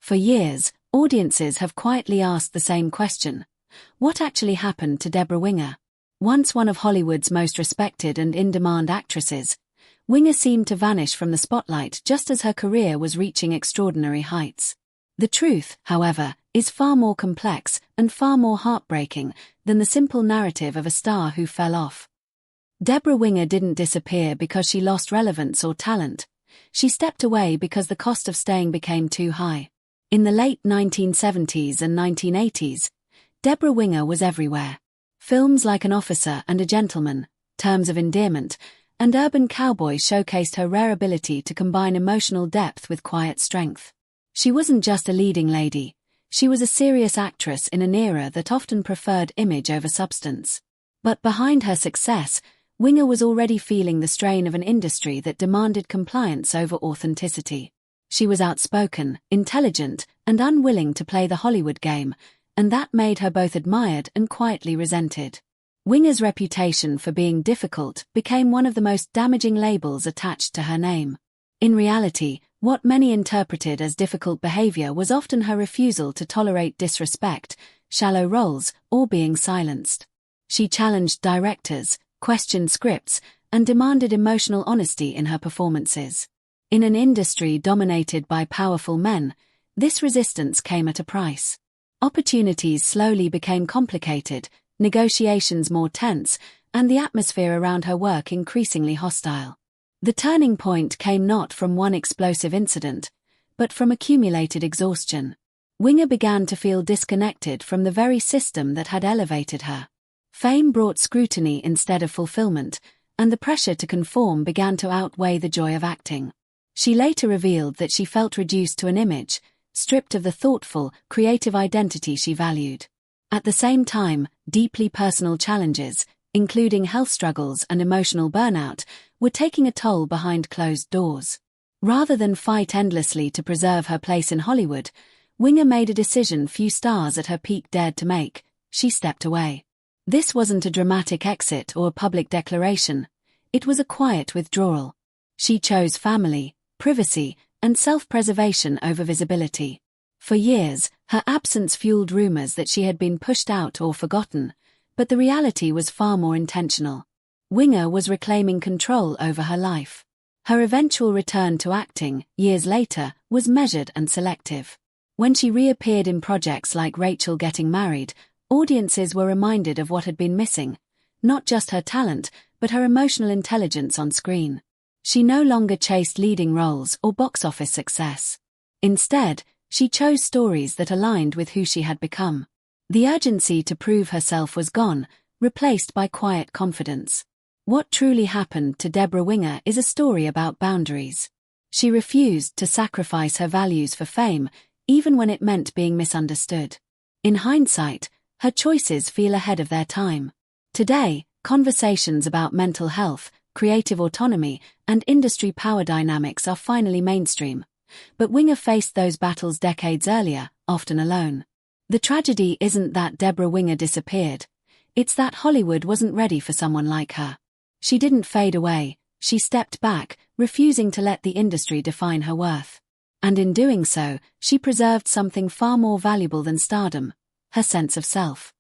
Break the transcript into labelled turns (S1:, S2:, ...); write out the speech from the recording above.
S1: For years, audiences have quietly asked the same question. What actually happened to Debra Winger? Once one of Hollywood's most respected and in-demand actresses, Winger seemed to vanish from the spotlight just as her career was reaching extraordinary heights. The truth, however, is far more complex and far more heartbreaking than the simple narrative of a star who fell off. Debra Winger didn't disappear because she lost relevance or talent. She stepped away because the cost of staying became too high. In the late 1970s and 1980s, Debra Winger was everywhere. Films like An Officer and a Gentleman, Terms of Endearment, and Urban Cowboy showcased her rare ability to combine emotional depth with quiet strength. She wasn't just a leading lady, she was a serious actress in an era that often preferred image over substance. But behind her success, Winger was already feeling the strain of an industry that demanded compliance over authenticity. She was outspoken, intelligent, and unwilling to play the Hollywood game, and that made her both admired and quietly resented. Winger's reputation for being difficult became one of the most damaging labels attached to her name. In reality, what many interpreted as difficult behavior was often her refusal to tolerate disrespect, shallow roles, or being silenced. She challenged directors, questioned scripts, and demanded emotional honesty in her performances. In an industry dominated by powerful men, this resistance came at a price. Opportunities slowly became complicated, negotiations more tense, and the atmosphere around her work increasingly hostile. The turning point came not from one explosive incident, but from accumulated exhaustion. Winger began to feel disconnected from the very system that had elevated her. Fame brought scrutiny instead of fulfillment, and the pressure to conform began to outweigh the joy of acting. She later revealed that she felt reduced to an image, stripped of the thoughtful, creative identity she valued. At the same time, deeply personal challenges, including health struggles and emotional burnout, were taking a toll behind closed doors. Rather than fight endlessly to preserve her place in Hollywood, Winger made a decision few stars at her peak dared to make: she stepped away. This wasn't a dramatic exit or a public declaration, it was a quiet withdrawal. She chose family, privacy, and self-preservation over visibility. For years, her absence fueled rumors that she had been pushed out or forgotten, but the reality was far more intentional. Winger was reclaiming control over her life. Her eventual return to acting, years later, was measured and selective. When she reappeared in projects like Rachel Getting Married, audiences were reminded of what had been missing, not just her talent, but her emotional intelligence on screen. She no longer chased leading roles or box office success. Instead, she chose stories that aligned with who she had become. The urgency to prove herself was gone, replaced by quiet confidence. What truly happened to Debra Winger is a story about boundaries. She refused to sacrifice her values for fame, even when it meant being misunderstood. In hindsight, her choices feel ahead of their time. Today, conversations about mental health, creative autonomy, and industry power dynamics are finally mainstream. But Winger faced those battles decades earlier, often alone. The tragedy isn't that Debra Winger disappeared. It's that Hollywood wasn't ready for someone like her. She didn't fade away, she stepped back, refusing to let the industry define her worth. And in doing so, she preserved something far more valuable than stardom: her sense of self.